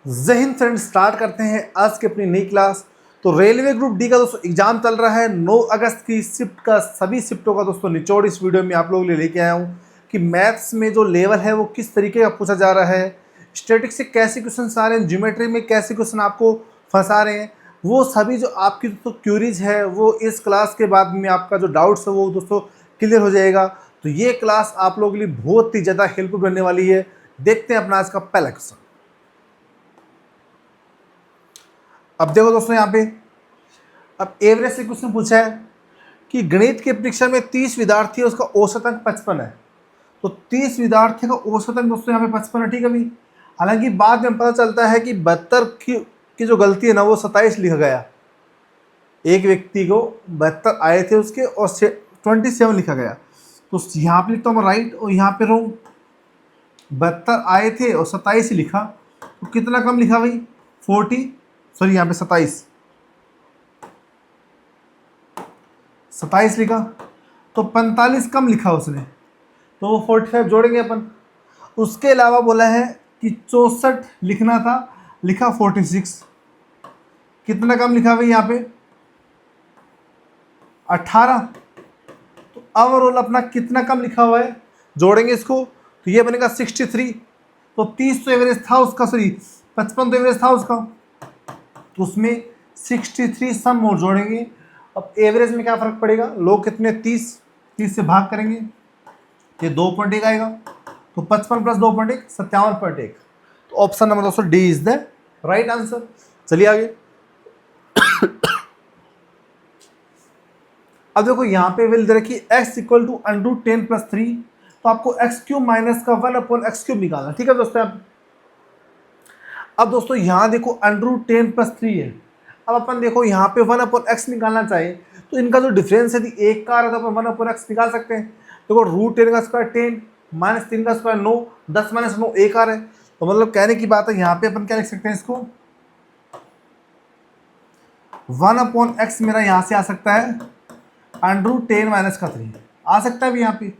जय Hind friends, start करते हैं आज की अपनी नई क्लास। तो रेलवे ग्रुप डी का दोस्तों एग्जाम चल रहा है 9 अगस्त की शिफ्ट का। सभी शिफ्टों का दोस्तों निचोड़ इस वीडियो में आप लोगों के लिए लेके आया हूँ कि मैथ्स में जो लेवल है वो किस तरीके का पूछा जा रहा है, स्टैटिक्स से कैसे क्वेश्चन आ रहे हैं, ज्योमेट्री में कैसे क्वेश्चन आपको फंसा रहे हैं। वो सभी जो आपकी दोस्तों क्यूरीज है वो इस क्लास के बाद में आपका जो डाउट्स है वो दोस्तों क्लियर हो जाएगा। तो ये क्लास आप लोगों के लिए बहुत ही ज़्यादा हेल्पफुल बनने वाली है। देखते हैं अपना आज का पहला क्वेश्चन। अब देखो दोस्तों, यहाँ पे अब एवरेज से क्वेश्चन पूछा है कि गणित की परीक्षा में 30 विद्यार्थी है, उसका औसत अंक 55 है। तो 30 विद्यार्थी का औसत अंक दोस्तों यहाँ पे 55 है, ठीक है भाई। हालांकि बाद में पता चलता है कि 72 की जो गलती है ना वो 27 लिखा गया। एक व्यक्ति को 72 आए थे उसके और 27 लिखा गया। तो यहाँ पे लिखता हूँ राइट और यहाँ पे रॉन्ग। 72 आए थे और 27 ही लिखा, तो कितना कम लिखा भाई? 40, सॉरी यहाँ पे 27 लिखा, तो 45 कम लिखा उसने, तो वो 45 जोड़ेंगे अपन। उसके अलावा बोला है कि 64 लिखना था, लिखा 46। कितना कम लिखा भाई यहाँ पे? 18। तो ओवरऑल अपना कितना कम लिखा हुआ है, जोड़ेंगे इसको तो ये बनेगा 63। तो 30 तो एवरेज था उसका, सॉरी 55 तो एवरेज था उसका, तो उसमें 63 सम और जोड़ेंगे। अब एवरेज में क्या फ़र्क पड़ेगा, लोग कितने 30 से भाग करेंगे, ये 2.1 आएगा, तो 55 प्लस 2.1 57.1। तो ऑप्शन नंबर दोस्तों D is the right answer. चलिए आगे। अब देखो यहाँ पे वैल्यू दे रखी x इक्वल टू √10 + 3, तो आपको x³ माइनस का 1/x³ निकालना, ठीक है दोस्तों। अब दोस्तों यहाँ देखो √10 + 3 है। अब अपन देखो यहाँ पे 1/x निकालना चाहिए, तो इनका जो डिफरेंस है यदि 1 का आ रहा है तो अपन 1/x निकाल सकते हैं। देखो √10 का स्क्वायर 10, -3 का स्क्वायर 9, 10 - 9 1 आ रहा है। तो मतलब कहने की बात है यहाँ पे अपन क्या लिख सकते हैं इसको, 1/x मेरा यहाँ से आ सकता है √10 - 3 आ सकता है भी यहाँ पे।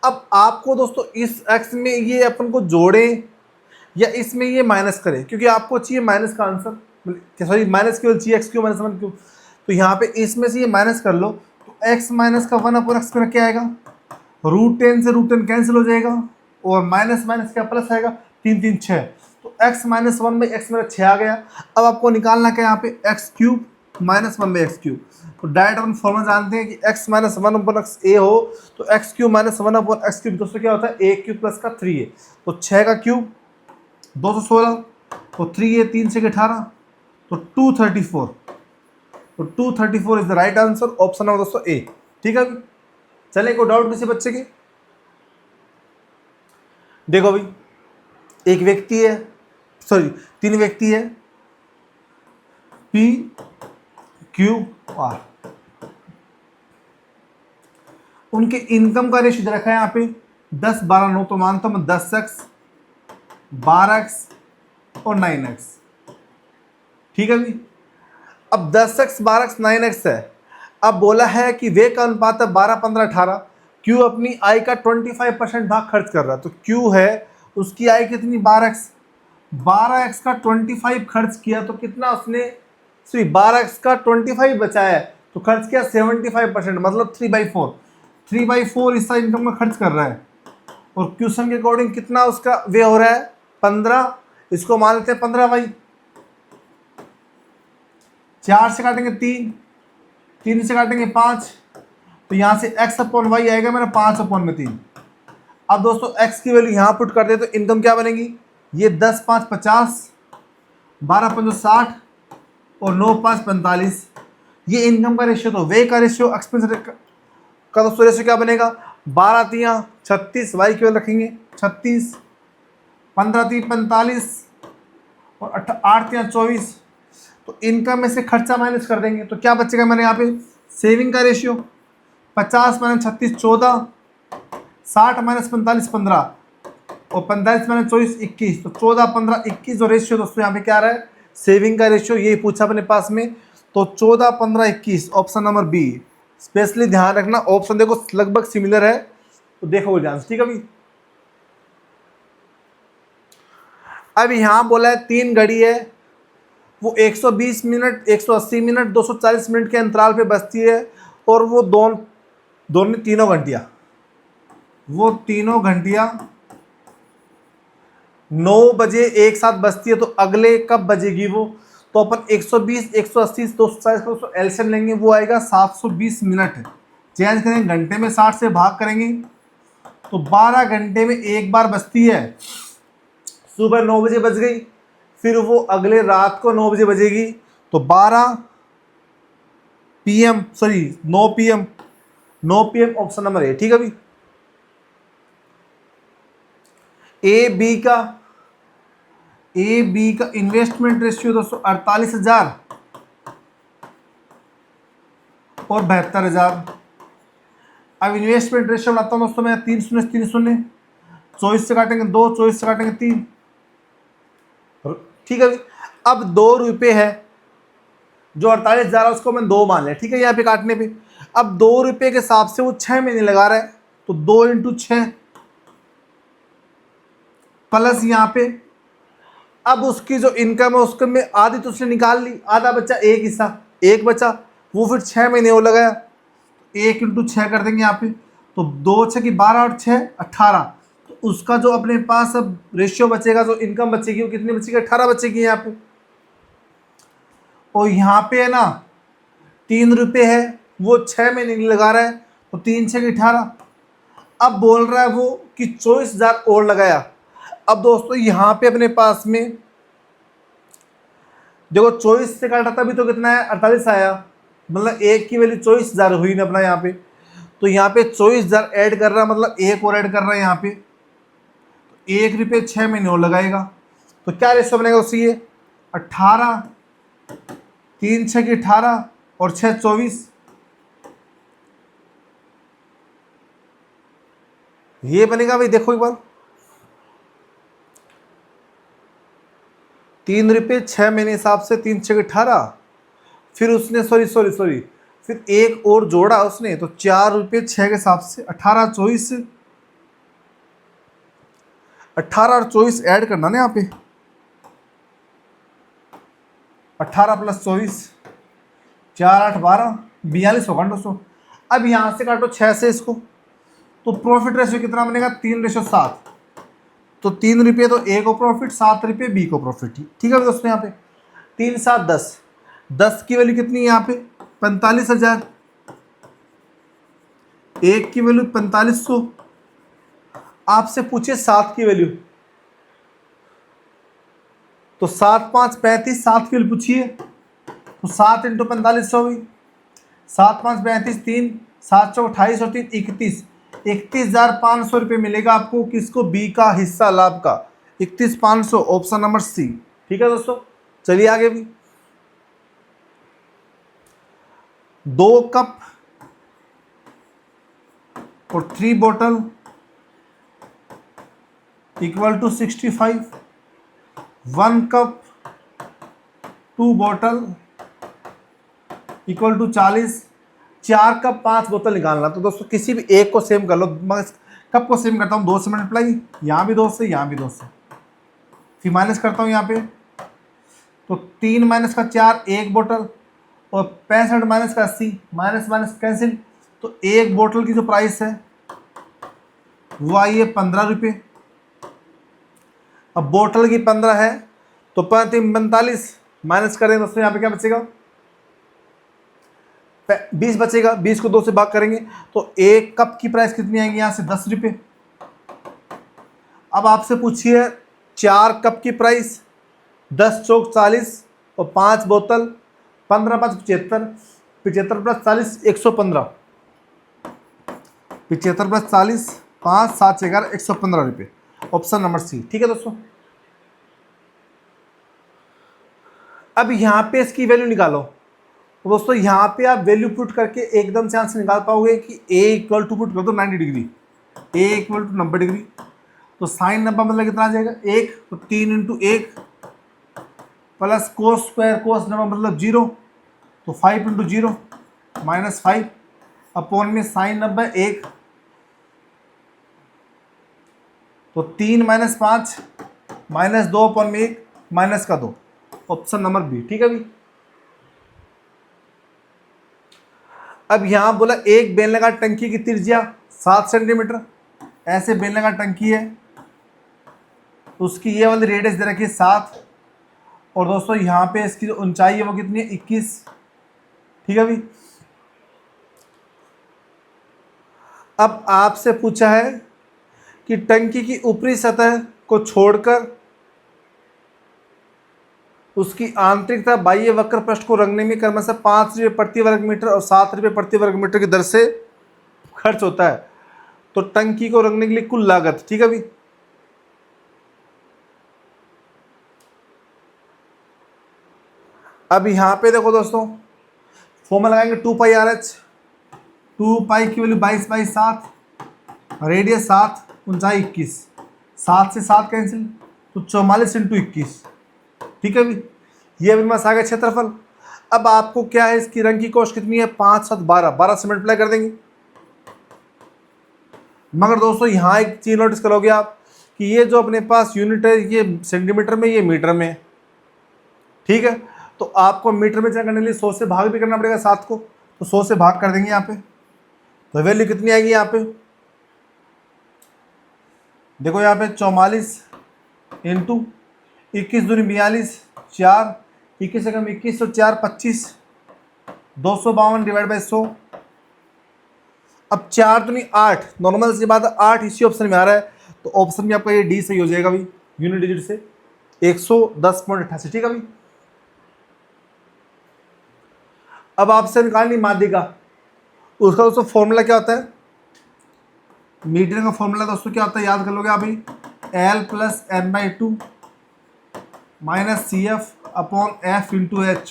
अब आपको दोस्तों इस x में ये अपन को जोड़े या इसमें ये माइनस करें, क्योंकि आपको चाहिए माइनस का आंसर, सॉरी माइनस क्यों चाहिए, x³ - 1 क्यों। तो यहाँ पे इसमें से ये माइनस कर लो, तो x माइनस का 1/x मेरा क्या आएगा, √10 से √10 कैंसिल हो जाएगा और माइनस माइनस क्या प्लस आएगा, 3 3 6। तो x - 1/x मेरा 6 आ गया। अब आपको निकालना क्या यहाँ पे, x³ - 1/x³। तो डायरेक्ट अपन फॉर्मूला जानते हैं कि x - 1/x a हो तो x³ - 1/x³ दोस्तों क्या होता है, a³ प्लस का 3a। तो 6 का क्यूब 216, तो 3a 3 से 18, तो 234। तो 234 is the right answer, option number दोस्तों ए, ठीक है। चले कोई डाउट किसी बच्चे के? देखो भाई, एक व्यक्ति है, सॉरी 3 व्यक्ति है, PQR। उनके इनकम का रेशियो रखा है यहाँ पे 10 12 9, तो मानता हूं मैं 10x 12x और 9x, ठीक है भाई। अब 10x 12x 9x है। अब बोला है कि वे का अनुपात है 12 15 18। क्यू अपनी आय का 25% भाग खर्च कर रहा है, तो क्यू है उसकी आय कितनी, 12x। 12x का 25 खर्च किया तो कितना उसने, सॉरी 12x का 25 बचाया है तो खर्च किया 75%, मतलब 3/4। 3/4 इसका इनकम में खर्च कर रहा है। और क्वेश्चन के अकॉर्डिंग कितना उसका वे हो रहा है, 15। इसको मान लेते हैं 15 भाई। 4 से काटेंगे 3, 3 से काटेंगे 5, तो यहाँ से x/y आएगा मेरा 5/3। अब दोस्तों x की वैल्यू यहाँ पुट कर दे तो इनकम क्या बनेगी, ये 10 5 50, 12 5 60 और 9 5 45। ये इनकम का रेशियो। तो वे का रेशियो एक्सपेंस का दोस्तों रेशियो क्या बनेगा, 12 3 36, वाई की वैल्यू रखेंगे 36, 15 3 45 और 8 3 24। तो इनकम में से खर्चा माइनस कर देंगे तो क्या बचेगा मैंने यहाँ पे, सेविंग का रेशियो 50 - 36 14, 60 - 45 15 और 45 - 24 21। तो 14 15 21 जो रेशियो दोस्तों यहाँ पे क्या आ रहा है, सेविंग का रेशियो, यही पूछा अपने पास में। तो 14 15 21 ऑप्शन नंबर बी। स्पेशली ध्यान रखना, ऑप्शन देखो लगभग सिमिलर है, तो देखो ध्यान से, ठीक है भाई। अब यहाँ बोला है 3 घड़ी है, वो 120 मिनट, 180 मिनट, 240 मिनट के अंतराल पे बजती है, और वो दोनों तीनों घंटियाँ, वो तीनों घंटियाँ 9 बजे एक साथ बजती है। तो अगले कब बजेगी वो, तो अपन 120, 180, 240 का एलसीएम लेंगे, वो आएगा 720 मिनट। चेंज करेंगे, घंटे में 60 से भाग करेंगे तो 12 घंटे में एक बार बजती है। सुबह 9 बजे बज गई, फिर वो अगले रात को 9 बजे बजेगी। तो 12 PM, sorry 9 PM, 9 PM option number A, ठीक है भाई। ए बी का इन्वेस्टमेंट रेशियो दोस्तों 48,000 और 72,000। अब इन्वेस्टमेंट रेशियो बनाता हूँ दोस्तों मैं, 3 शून्य 3 शून्य, 24 से काटेंगे 2, 24 से काटेंगे 3, ठीक है भाई। अब 2 रुपये है, जो 48,000 उसको मैं 2 मान लिया, ठीक है, यहाँ पे काटने पे। अब 2 रुपये के हिसाब से वो 6 महीने लगा रहा है, तो 2 × 6 प्लस यहाँ पे, अब उसकी जो इनकम है उसके में आधी तो उसने निकाल ली, आधा बचा, एक हिस्सा एक बचा, वो फिर 6 महीने वो लगाया, 1 × 6 कर देंगे यहाँ पे। तो 2 6 की 12 और 6 18, तो उसका जो अपने पास अब रेशियो बचेगा, जो इनकम बचेगी वो कितनी बचेगी, 18 बचेगी यहाँ पे। और यहाँ पे है ना 3 रुपये है, वो 6 महीने नहीं लगा रहा है, तो 3 6 की 18। अब बोल रहा है वो कि 24,000 और लगाया। अब दोस्तों यहाँ पे अपने पास में देखो 24 से काटा तभी तो कितना है, 48 आया, मतलब एक की वैल्यू 24,000 हुई ना अपना यहाँ पे। तो यहाँ पे 24,000 ऐड कर रहा है, मतलब एक और ऐड कर रहा है यहाँ पे, तो 1 रुपये 6 महीने और लगाएगा। तो क्या रेशो बनेगा उससे, ये 18, 3 6 की 18 और 6 24, ये बनेगा भाई। देखो एक बार, 3 रुपये 6 महीने हिसाब से, 3 6 की 18, फिर उसने सॉरी फिर एक और जोड़ा उसने, तो 4 रुपये 6 के हिसाब से 18 24, 18 और 24 ऐड करना ना यहाँ पे, 18 + 24, 4 8 12, 42 होगा दोस्तों। अब यहाँ से काटो 6 से इसको, तो प्रॉफिट रेशियो कितना बनेगा, 3:7। तो 3 रुपये तो ए को प्रॉफिट, 7 रुपये बी को प्रॉफिट, ठीक है दोस्तों। यहाँ पे 3 7 10, 10 की वैल्यू कितनी है यहाँ पे, 45,000, एक की वैल्यू 4500। आपसे पूछे 7 की वैल्यू, तो 7 5 35, 7 की वैल्यू पूछिए, तो 7 × 4500 हुई, 7 5 35, 3 7 4 28 और 3 31, 31,500 रुपये मिलेगा आपको, किसको, बी का हिस्सा लाभ का, 31,500, ऑप्शन नंबर सी, ठीक है दोस्तों। चलिए आगे भी, 2 कप और 3 बोतल = 65, 1 कप 2 बोतल = 40, 4 कप 5 बोतल निकालना। तो दोस्तों किसी भी एक को सेम कर लो, मैं कप को सेम करता हूँ, 2 से मल्टीप्लाई, यहाँ भी 2 से, यहाँ भी 2 से, फिर माइनस करता हूँ यहाँ पे, तो 3 - का 4, 1 बोतल, और 65 - का 80, माइनस माइनस कैंसिल, तो एक बोतल की जो प्राइस है वो आई है 15 रुपये। अब बोतल की 15 है, तो 5 3 45, माइनस करें दोस्तों, यहाँ पे क्या बचेगा, 20 बचेगा, 20 को 2 से भाग करेंगे, तो एक कप की प्राइस कितनी आएगी यहाँ से, 10 रुपये। अब आपसे पूछिए 4 कप की प्राइस, 10 चौक 40 और 5 बोतल, 15 5 75, 75 + 40 115, 75 + 40 5 7 11 115 रुपये, ऑप्शन नंबर सी, ठीक है दोस्तों। अब यहाँ पे इसकी वैल्यू निकालो, तो दोस्तों यहाँ पे आप वैल्यू पुट करके एकदम से यहाँ से निकाल पाओगे कि a = पुट कर दो 90 डिग्री, a = 90 डिग्री, तो साइन 90 मतलब कितना आ जाएगा, 1, तो 3 × 1 प्लस cos स्क्वायर, cos 90 मतलब 0, तो 5 × 0 -5 अपॉन में साइन 90 1, तो 3 - 5 -2/1 -2 ऑप्शन नंबर बी। ठीक है भाई। अब यहां बोला एक बेलनाकार टंकी की त्रिज्या 7 सेंटीमीटर, ऐसे बेलनाकार टंकी है, उसकी ये वाली रेडियस दे रखी है 7, और दोस्तों यहाँ पे इसकी जो ऊंचाई है वो कितनी है 21। ठीक है भाई। अब आपसे पूछा है कि टंकी की ऊपरी सतह को छोड़कर उसकी आंतरिक तथा बाह्य वक्र पृष्ठ को रंगने में क्रमशः 5 रुपये प्रति वर्ग मीटर और 7 रुपये प्रति वर्ग मीटर की दर से खर्च होता है। तो टंकी को रंगने के लिए कुल लागत। ठीक है भाई। अब यहाँ पे देखो दोस्तों, फॉर्मूला लगाएंगे 2πRH। 2π की वैल्यू 22/7, रेडियस 7, ऊंचाई 21, 7 से 7 कैंसिल, तो 44 × 21। ठीक है भाई। ये अभी हमारे आ गया क्षेत्रफल। अब आपको क्या है, इसकी रंग की कॉस्ट कितनी है 5 7 12, 12 से मल्टीप्लाई कर देंगे। मगर दोस्तों यहाँ एक चीज नोटिस करोगे आप कि ये जो अपने पास यूनिट है ये सेंटीमीटर में, ये मीटर में। ठीक है। तो आपको मीटर में चेक करने के लिए 100 से भाग भी करना पड़ेगा 7 को, तो 100 से भाग कर देंगे यहाँ पे। तो वैल्यू कितनी आएगी यहाँ पे, देखो यहाँ पे 44 × 21 दूनी 42, 4, 21 से कम 21 तो 4 25, 252 डिवाइड बाई 100। अब 4 दूनी 8, नॉर्मल सी बात है 8 इसी ऑप्शन में आ रहा है, तो ऑप्शन में आपका ये डी सही हो जाएगा भाई, यूनिट डिजिट से 110.88। ठीक है भाई। अब आपसे निकालनी माध्यिका, उसका दोस्तों फॉर्मूला क्या होता है, मीटर का फॉर्मूला दोस्तों क्या होता है, याद कर लोगे आप भाई, L + n/2 - CF/F × H।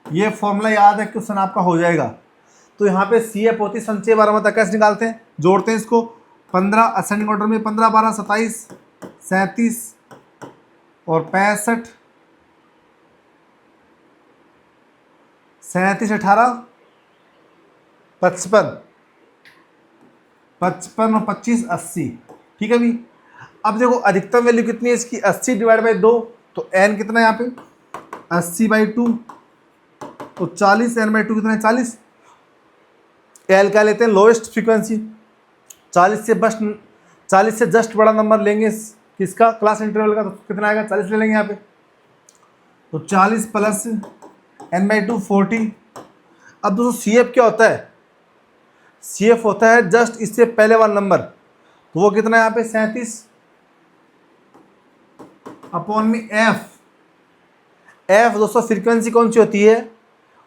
ये फॉर्मूला याद है, क्वेश्चन आपका हो जाएगा। तो यहाँ पे CF होती है संचय बारहमासा, कैसे निकालते हैं, जोड़ते हैं इसको, 15 असेंडिंग ऑर्डर में, 15 12 27, 37 और 65, 37 18 55, 55 और 25 80। ठीक है भाई। अब देखो अधिकतम वैल्यू कितनी है इसकी, 80 डिवाइड बाई 2, तो n कितना है यहाँ पे 80/2, तो 40, n/2 कितना है 40। L क्या लेते हैं, लोएस्ट फ्रीक्वेंसी, 40 से जस्ट बड़ा नंबर लेंगे किसका, क्लास इंटरवल का, तो कितना आएगा 40 ले लेंगे यहाँ पे। तो 40 + n/2 40। अब दोस्तों CF क्या होता है, CF होता है जस्ट इससे पहले वाला नंबर, तो वो कितना है यहाँ पे 37/F। F दोस्तों फ्रीक्वेंसी कौन सी होती है,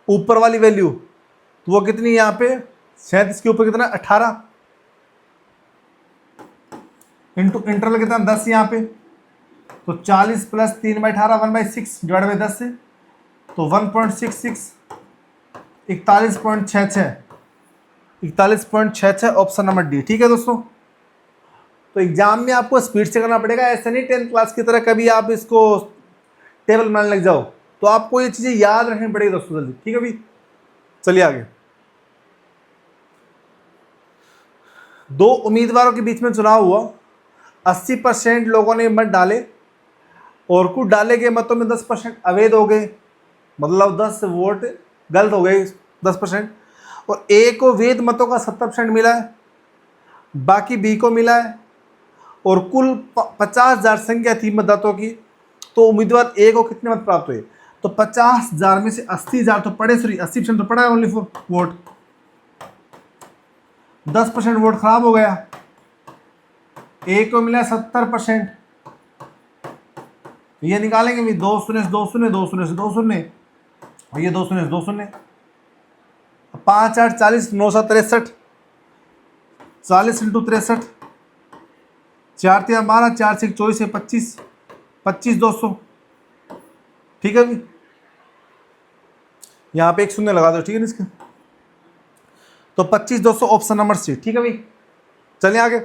ऊपर वाली वैल्यू, तो वो कितनी है यहाँ पे 37 के ऊपर कितना 18, इंटू इंटरवल कितना 10 यहाँ पे, तो 40 + 3/18 1/6 डिवाइड बाई 10 से, तो 1.66, 41.66 ऑप्शन नंबर डी। ठीक है दोस्तों। तो एग्जाम में आपको स्पीड से करना पड़ेगा, ऐसे नहीं 10th क्लास की तरह कभी आप इसको टेबल बनाने लग जाओ, तो आपको ये चीज़ें याद रखनी पड़ेगी दोस्तों जल्दी। ठीक है भाई। चलिए आगे। 2 उम्मीदवारों के बीच में चुनाव हुआ, 80% लोगों ने मत डाले और कुछ डाले गए मतों में 10% अवैध हो गए, मतलब 10 वोट गलत हो गए 10%, और ए को वैध मतों का 70% मिला है, बाकी बी को मिला है, और कुल 50,000 संख्या थी मतदाताओं की, तो उम्मीदवार ए को कितने मत प्राप्त हुए, तो 50,000 में से 80,000 तो पड़े, सॉरी 80% तो पड़ा है ओनली फॉर वोट, 10% वोट खराब हो गया, ए को मिला 70%। ये निकालेंगे भी 2 शून्य से 2 शून्य, 2 शून्य से 2 शून्य, और ये 2 शून्य से 2 शून्य, 5 8 40, 9 7 63, 40 × 63, 4 3 12, 4 6 24 है 25, 25,200। ठीक है भाई। यहाँ पे एक शून्य लगा दो, ठीक है ना इसका, तो 25,200 ऑप्शन नंबर सी। ठीक है भाई। चलिए आगे।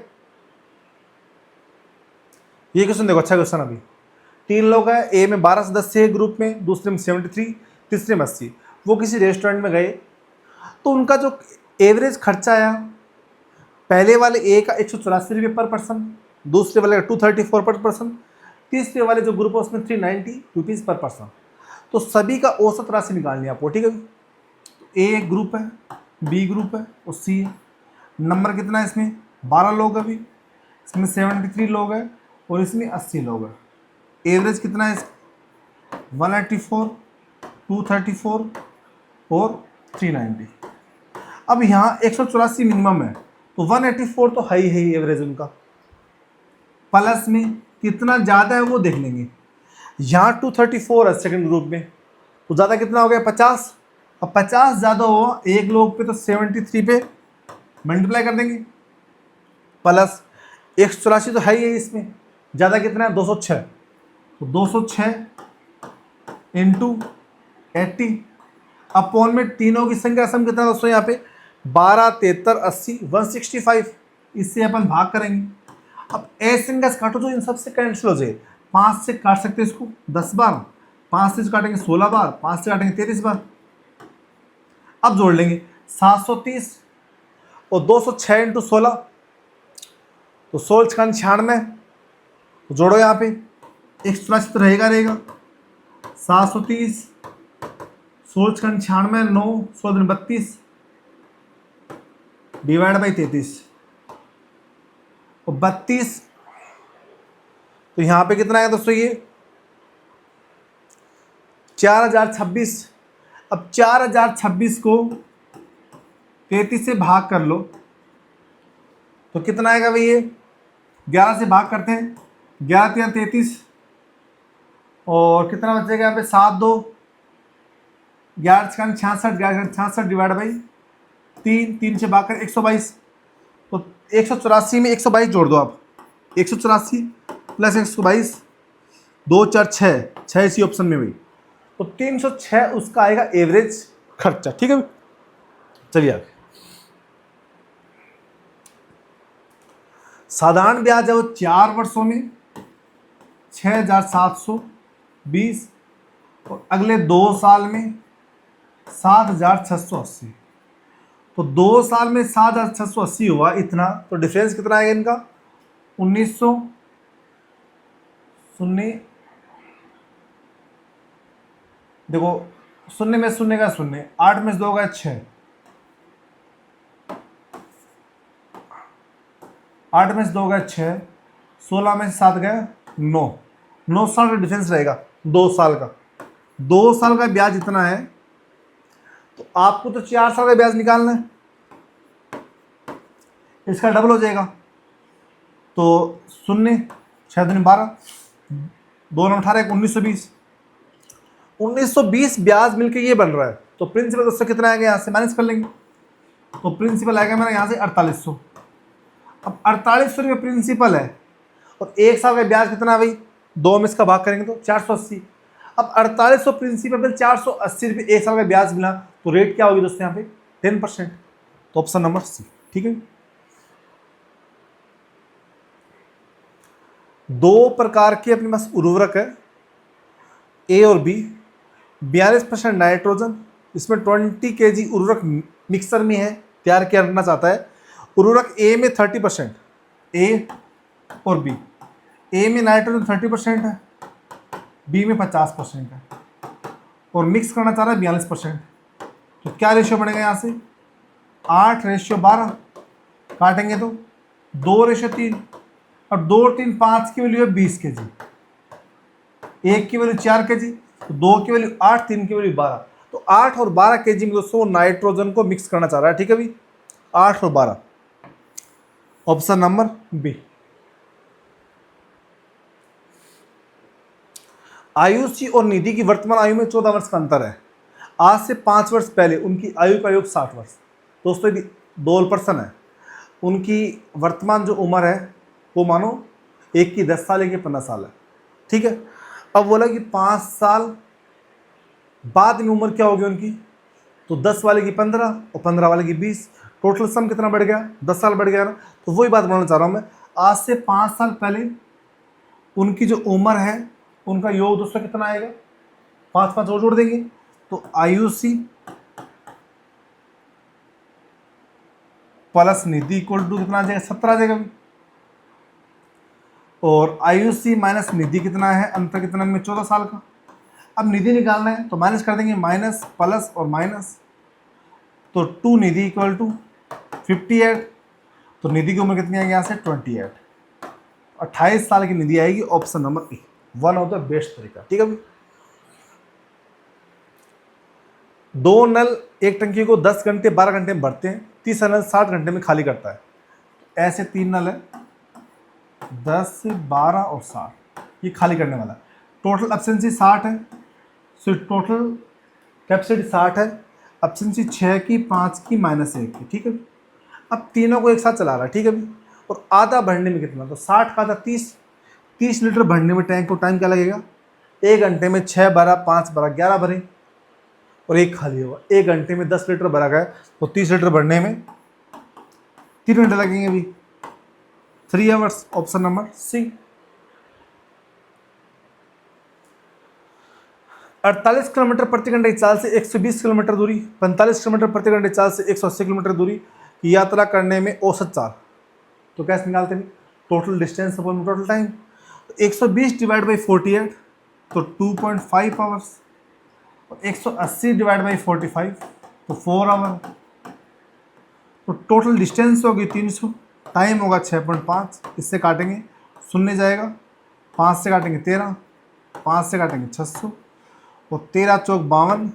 ये क्वेश्चन देखो, अच्छा क्वेश्चन। अभी 3 लोग हैं, ए में 12 सदस्य है ग्रुप में, दूसरे में 73, तीसरे में 80। वो किसी रेस्टोरेंट में गए, तो उनका जो एवरेज खर्चा आया, पहले वाले ए का 184 रुपये पर पर्सन, दूसरे वाले का 234 पर पर्सन, 30 पे वाले जो ग्रुप है उसमें 390 रुपीज़ पर पर्सन। तो सभी का औसत राशि निकालनी है आपको, ठीक है। ए एक ग्रुप है, बी ग्रुप है और सी है। नंबर कितना है इसमें? 12 लोग अभी, इसमें 73 लोग हैं और इसमें 80 लोग हैं। एवरेज कितना है इसका? 184, 234 और 390। अब यहाँ 184 मिनिमम है, तो 184 तो है ही एवरेज उनका। प्लस में कितना ज़्यादा है वो देख लेंगे। यहाँ 234 है सेकंड ग्रुप में, तो ज़्यादा कितना हो गया? 50। अब 50 ज़्यादा हुआ एक लोग पे, तो 73 पे मल्टीप्लाई कर देंगे। प्लस 184 तो है ही है इसमें, ज़्यादा कितना है? 206। तो 206 इंटू 80 अपॉन में तीनों की संख्या सम कितना दोस्तों? यहाँ पे 12, 73, 80, 165। इससे अपन भाग करेंगे। अब ऐसे संख्या काटो तो इन सबसे कैंसिल हो जाए। 5 से काट सकते हैं इसको 10 बार, 5 से काटेंगे 16 बार, 5 से काटेंगे 33 बार। अब जोड़ लेंगे 730 और 206 इंटू 16, तो 16 96। तो जोड़ो यहाँ पे 184 तो रहेगा 730, 16 96, 9, 16 32 डिवाइड बाई 33 और 32। तो यहाँ पे कितना है दोस्तों? ये 4026। अब 4026 को 33 से भाग कर लो तो कितना आएगा भाई? ये 11 से भाग करते हैं, 11 3 33 और कितना बचेगा यहाँ पे? 7 2 11 66, 11 66 डिवाइड बाई 3 से भाग कर 122। तो 184 में 122 जोड़ दो आप, 184 प्लस 122, 2 4 6 इसी ऑप्शन में भाई। तो 306 उसका आएगा एवरेज खर्चा, ठीक है। चलिए आगे। साधारण ब्याज है वो 4 वर्षों में 6720 और अगले 2 साल में 7680। तो 2 साल में 7680 हुआ इतना, तो डिफरेंस कितना आएगा इनका? 1900 शून्य, देखो शून्य में शून्य का शून्य, 8 में से 2 गया 6, 8 में से 2 गया 6, 16 में से 7 गया 9। 9 साल का डिफरेंस रहेगा 2 साल का। 2 साल का ब्याज इतना है, तो आपको तो 4 साल का ब्याज निकालना है, इसका डबल हो जाएगा। तो 0 6 दूनी 12, 2 9 18, 1920। 1920 ब्याज मिलके ये बन रहा है। तो प्रिंसिपल दोस्तों कितना आएगा? यहाँ से माइनस कर लेंगे, तो प्रिंसिपल आएगा मेरा यहाँ से 4800। अब 4800 रुपये प्रिंसिपल है और 1 साल का ब्याज कितना है भाई? 2 में इसका भाग करेंगे तो 480। अब 4800 प्रिंसिपल पे 480 रुपये 1 साल का ब्याज मिला, तो रेट क्या होगी दोस्तों यहाँ पे? 10%। तो ऑप्शन नंबर सी, ठीक है। 2 प्रकार के अपने पास उर्वरक है, ए और बी। 42% नाइट्रोजन, इसमें 20 kg उर्वरक मिक्सर में है, तैयार किया करना चाहता है। उर्वरक ए में 30%, ए और बी। ए में नाइट्रोजन 30% है, बी में 50% है और मिक्स करना चाह रहा है 42%। तो क्या रेशियो बनेगा यहाँ से? 8:12 काटेंगे तो 2:3 और 2 और 3 5 की वैल्यू है 20 kg, 1 की वैल्यू 4 kg, तो 2 की वैल्यू 8, 3 की वैल्यू 12। तो 8 और 12 kg में दोस्तों नाइट्रोजन को मिक्स करना चाह रहा है, ठीक है भाई। 8 और 12, ऑप्शन नंबर बी। आयुषी और निधि की वर्तमान आयु में 14 वर्ष का अंतर है। आज से 5 वर्ष पहले उनकी आयु का योग 60 वर्ष। दोस्तों यदि 2 पर्सन है, उनकी वर्तमान जो उम्र है वो मानो एक की 10 साल, एक की 15 साल है, ठीक है। अब बोला कि 5 साल बाद में उम्र क्या होगी उनकी? तो 10 वाले की 15 और 15 वाले की 20, टोटल सम कितना बढ़ गया? 10 साल बढ़ गया ना। तो वही बात बोलना चाह रहा हूँ मैं। आज से 5 साल पहले उनकी जो उम्र है उनका योग दोस्तों कितना आएगा? 5 5 और जोड़ देंगे तो Ayushi plus Nidhi equal to कितना आ जाएगा? 17 आ जाएगा। और आयुषी माइनस निधि कितना है, अंतर कितना में 14 साल का। अब निधि निकालना है तो माइनस कर देंगे, माइनस प्लस और माइनस, तो 2 निधि इक्वल टू 58, तो निधि की उम्र कितनी आएगी यहाँ से 28, 28 साल की निधि आएगी। Option number A one of the best तरीका। ठीक है, दो नल एक टंकी को 10 घंटे 12 घंटे में भरते हैं, तीसरा नल 60 घंटे में खाली करता है। ऐसे 3 नल है, 10, 12 और 60, ये खाली करने वाला। टोटल एब्सेंसी 60 है, सो टोटल कैपेसिटी 60 है, एब्सेंसी 6 की, 5 की, -1 की। ठीक है, अब तीनों को एक साथ चला रहा है। ठीक है, और आधा भरने में कितना, तो 60 का आधा 30 लीटर भरने में टैंक को टाइम क्या लगेगा, 1 घंटे में 6 भरा, 5 भरा, 11 भरे और 1 खाली होगा। 1 घंटे में 10 लीटर भरा गया, तो 30 लीटर भरने में 3 घंटे लगेंगे अभी, 3 hours. Option number C. 48 kilometre प्रति घंटे की चाल से 120 किलोमीटर दूरी, 45 किलोमीटर प्रति घंटे की चाल से 180 किलोमीटर दूरी की यात्रा करने में औसत चाल, तो कैसे निकालते हैं, total distance upon total time. 120 divide by 48 तो 2.5 आवर्स, 180 डिवाइड बाई 45 तो 4 आवर, तो टोटल डिस्टेंस होगी 300, टाइम होगा 6.5। इससे काटेंगे, शून्य जाएगा, 5 से काटेंगे 13, 5 से काटेंगे 600 और 13 चौक 52,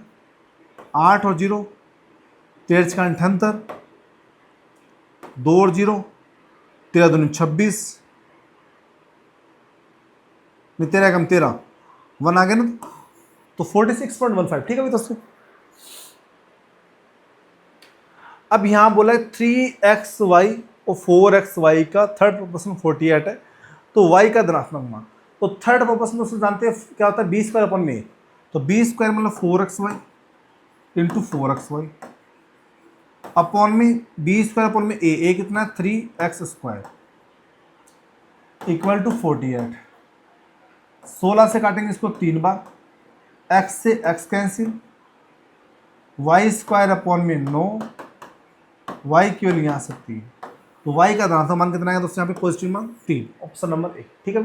8 और 0 13 का 78, 2 और 0 13 दूनी 26, 13 कम 13, 1 आ गया ना, तो 46.15। ठीक है भाई दोस्तों, अब यहां बोला है 3xy और 4xy का थर्ड प्रोपोर्शन 48 है, तो y का धनात्मक मान, तो थर्ड प्रोपोर्शन दोस्तों जानते हैं क्या होता है, b² अपन में, तो b² मतलब 4xy इंटू 4xy अपॉन में b² अपॉन में a कितना है 3x² इक्वल टू 48। 16 से काटेंगे इसको 3 बार, x से x कैंसिल, y² अपॉन में 9, y की वैल्यू यहाँ सकती है, तो y का धनात्मक मान कितना है दोस्तों, यहाँ पे पॉजिटिव मान 3, ऑप्शन नंबर ए। ठीक है,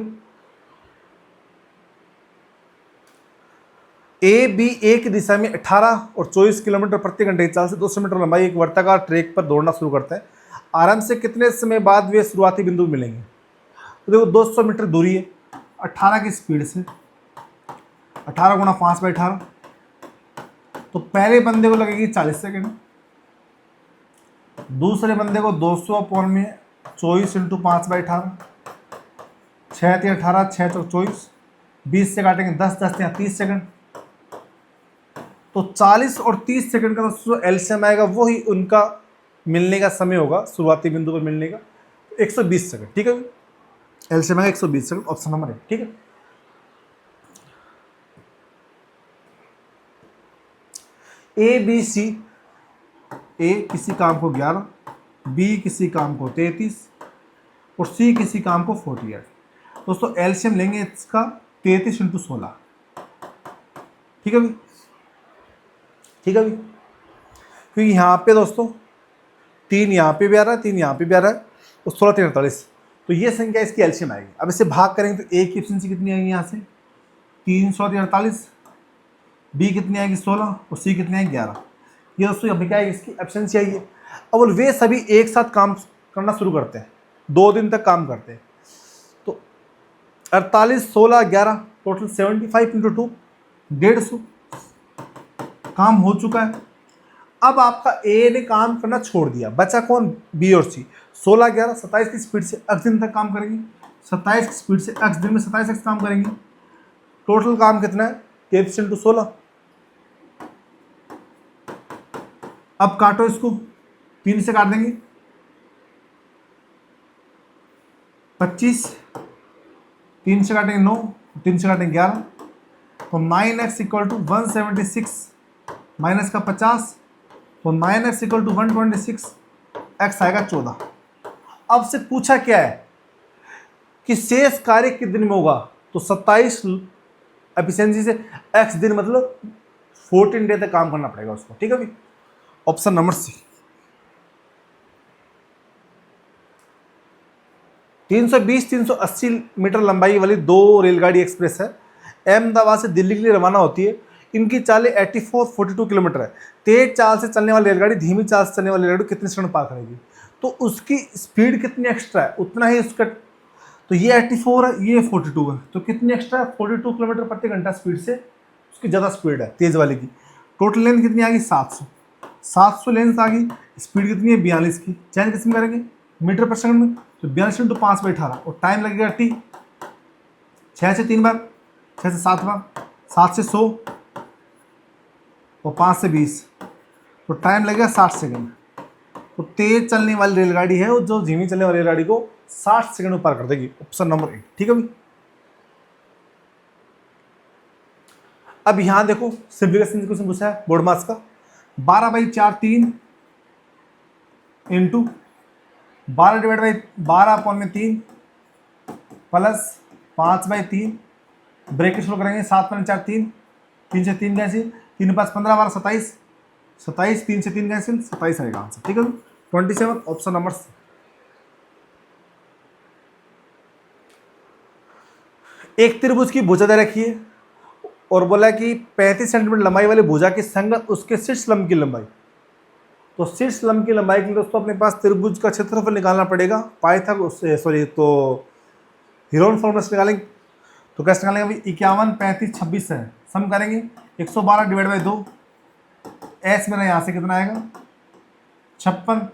ए बी एक दिशा में 18 और 24 किलोमीटर प्रति घंटे की चाल से 200 मीटर लंबाई एक वर्ताकार ट्रैक पर दौड़ना शुरू करता है। आरंभ से कितने समय बाद वे शुरुआती बिंदु मिलेंगे, तो देखो 200 मीटर दूरी है 18 की स्पीड से, 18 गुणा 5/18, तो पहले बंदे को लगेगी 40 सेकेंड, दूसरे बंदे को 200 अपॉन में 24 इंटू 5/18, 6 × 18, 6 × 24, 20 से काटेंगे 10, 10 या 30 सेकंड, तो 40 और 30 सेकंड का जो एलसीएम आएगा वही उनका मिलने का समय होगा, शुरुआती बिंदु पर मिलने का 120 सेकंड। ठीक है, एलसीएम आएगा 120 सेकंड, ऑप्शन नंबर है। ठीक है, ए बी सी, ए किसी काम को 11, बी किसी काम को 33 और सी किसी काम को 48। दोस्तों एलसीएम लेंगे इसका 33 इंटू 16। ठीक है भाई, ठीक है भाई, क्योंकि यहाँ पे दोस्तों 3 यहाँ पे भी आ रहा है, 3 यहाँ पे भी आ रहा है, तो 16 3 48, तो ये संख्या इसकी एलसीएम आएगी। अब इसे भाग करेंगे तो ए की एफिशिएंसी कितनी आएगी यहाँ से 348, बी कितनी आएगी 16 और सी कितनी आएगी 11। ये दोस्तों अभी क्या है, इसकी एफिशिएंसी आई है। अब वे सभी एक साथ काम करना शुरू करते हैं, 2 दिन तक काम करते हैं, तो 48 16 11 टोटल 75 इंटू 2 150 काम हो चुका है। अब आपका ए ने काम करना छोड़ दिया, बचा कौन, बी और सी। 16 11 27 की स्पीड से x दिन तक काम करेंगे, 27 की स्पीड से x दिन में 27x काम करेंगे, टोटल काम कितना है 23 इंटू 16। अब काटो इसको, 3 से काट देंगे 25, 3 से काटेंगे 9, 3 से काटेंगे 11, तो 9x इक्वल टू 176 माइनस का 50, तो 9x इक्वल टू 126, x आएगा 14। अब से पूछा क्या है कि शेष कार्य कितने दिन में होगा, तो 27 एफिशिएंसी से x दिन मतलब 14 डे तक काम करना पड़ेगा उसको। ठीक है भाई, ऑप्शन नंबर सी। 320-380 मीटर लंबाई वाली 2 रेलगाड़ी एक्सप्रेस है, अहमदाबाद से दिल्ली के लिए रवाना होती है। इनकी चाल 42 किलोमीटर है। तेज चाल से चलने वाली रेलगाड़ी धीमी चाल से चलने वाली रेलगाड़ी कितने सेकंड में पार करेगी? तो उसकी स्पीड कितनी एक्स्ट्रा है उतना ही उसका, तो ये 84 है, ये 42 है, तो कितनी एक्स्ट्रा है? 42 किलोमीटर प्रति घंटा स्पीड से उसकी ज़्यादा स्पीड है तेज़ वाले की। टोटल लेंथ कितनी आ गई? 700 लेंथ आ गई। स्पीड कितनी है? 42 की। चेंज किस में करेंगे? मीटर पर सेकंड में। तो 42 × 5/18 और टाइम लगेगा टी। 6 से 3 बार, 6 से 7 बार, 7 से 100 और 5 से 20, तो टाइम लगेगा 60 सेकंड। तो तेज चलने वाली रेलगाड़ी है और जो धीमी चलने वाली रेलगाड़ी को 60 सेकंड में पार कर देगी। Option number 8। ठीक है भाई। अब यहां देखो सिंप्लीफिकेशन क्वेश्चन पूछा है बोर्ड मार्क्स का। 12/4 3 इंटू 12/12/3 प्लस 5/3 ब्रैकेट शुरू करेंगे। 7/4 3, 3 से 3 कैंसिल, 3 5 15 12 27, 27 3 से 3 कैंसिल, 27 आएगा आंसर। ठीक है 27 ऑप्शन नंबर सी। एक त्रिभुज की भुजा दे रखी है और बोला कि 35 सेंटीमीटर लंबाई वाली भुजा की संगत उसके शीर्ष लंब की लंबाई। तो शीर्ष लंब की लंबाई के लिए दोस्तों अपने पास त्रिभुज का क्षेत्रफल निकालना पड़ेगा। तो हीरोन फॉर्मूला से निकालेंगे। तो कैसे निकालेंगे भाई? 51 35 26 है, सम करेंगे 112 / 2। एस मेरा यहाँ से कितना आएगा? 56।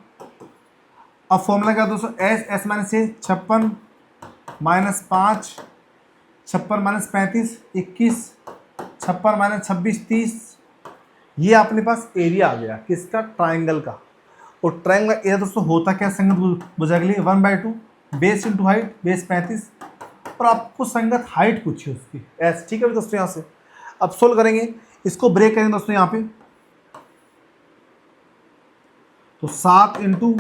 अब फॉर्मूला क्या दोस्तों? एस माइनस ए 56 माइनस 5, 56 - 35 21, 56 - 26 30। ये अपने पास एरिया आ गया किसका? ट्राइंगल का। और ट्राइंगल एरिया दोस्तों होता क्या संगत भुजा के लिए? 1/2 बेस इंटू हाइट, बेस 35 और आपको संगत हाइट पूछी उसकी एस। ठीक है दोस्तों। यहाँ से अब सोल्व करेंगे, इसको ब्रेक करेंगे दोस्तों यहाँ पे। तो 7 × 2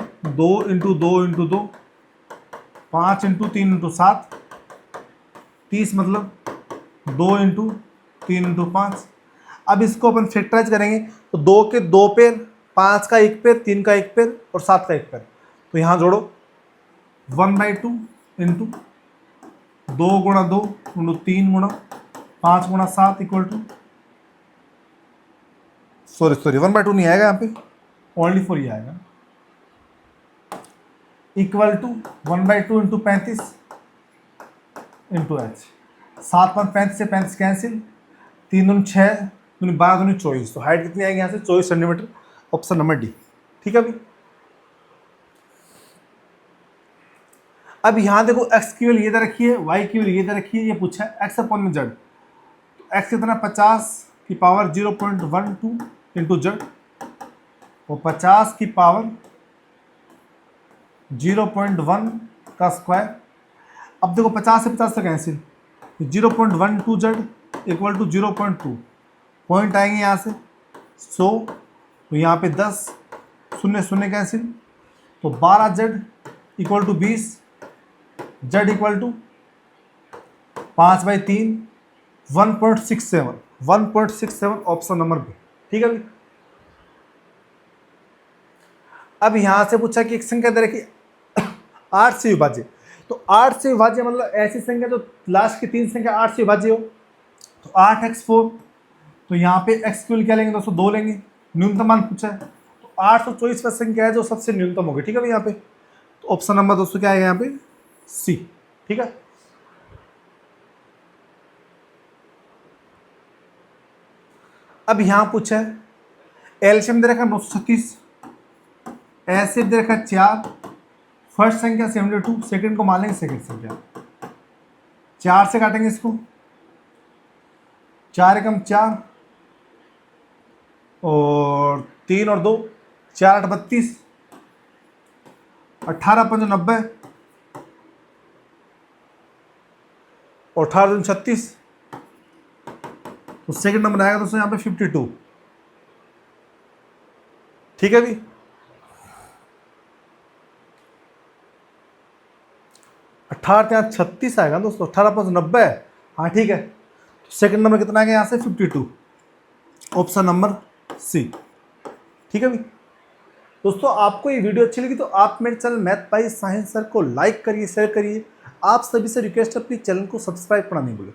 × 2 × 2 5 × 3 × 7 30, मतलब 2 × 3 × 5। अब इसको अपन फैक्टराइज करेंगे तो 2 के 2 पेयर, 5 का 1 पेयर, 3 का 1 पेयर और 7 का 1 पेयर। तो यहाँ जोड़ो 1/2 इंटू 2 × 2 × 3 × 5 × 7 इक्वल टू, सॉरी 1/2 नहीं आएगा यहाँ पे, ओनली 4 ही आएगा, equal to 1/2 into 35 into H. 7 5 35 से 35 कैंसिल, 3 दूनी 6 दूनी 12 दूनी 24। तो हाइट कितनी आएगी यहाँ से? 24 सेंटीमीटर। Option number D. ठीक है अभी। अब यहाँ देखो एक्स की वैल्यू ये दे रखी है, वाई की वैल्यू ये दे रखी है। ये पूछा है एक्स अपॉन में जेड। तो एक्स कितना? 50 की पावर 0.12 इंटू जेड और 50 की पावर 0.1 का स्क्वायर। अब देखो 50 से 50 से cancel, 0.12 Z equal to 0.2 point आएंगे यहाँ से 100। तो यहाँ पे 10 0 0 कैंसिल, तो 12 Z equal to 20, Z equal to 5/3 1.67 option number B. ठीक है अभी। अब यहां से पूछा कि एक संख्या दे रखी 8 से विभाज्य। तो 8 से विभाज्य मतलब ऐसी संख्या जो लास्ट की 3 संख्या 8 से विभाज्य हो। तो 8x4, तो यहाँ पे x की वैल्यू क्या लेंगे दोस्तों? 2 लेंगे। न्यूनतम मान पूछा है तो 824 वह संख्या है जो सबसे न्यूनतम होगी। ठीक है भाई यहाँ पे। तो ऑप्शन नंबर दोस्तों क्या आएगा यहाँ पे? सी। ठीक है। अब यहां पूछा है एलसीएम दे रखा 936, एचसीएफ दे रखा 4, फर्स्ट संख्या 72, सेकंड को मान लेंगे सेकंड संख्या। 4 से काटेंगे इसको, 4 एकम 4 और 3 और 2 4 8 32, 18 5 90 और 18 2 36। तो सेकंड नंबर आएगा दोस्तों यहाँ पे 52। ठीक है भी। अठारह यहाँ 36 आएगा दोस्तों, 18 5 90। हाँ ठीक है। तो सेकंड नंबर कितना आएगा यहाँ से? 52 ऑप्शन नंबर सी। ठीक है भी। दोस्तों आपको ये वीडियो अच्छी लगी तो आप मेरे चैनल मैथ बाय साहिल सर को लाइक करिए, शेयर करिए। आप सभी से रिक्वेस्ट है प्लीज़ चैनल को सब्सक्राइब करना नहीं भूलें।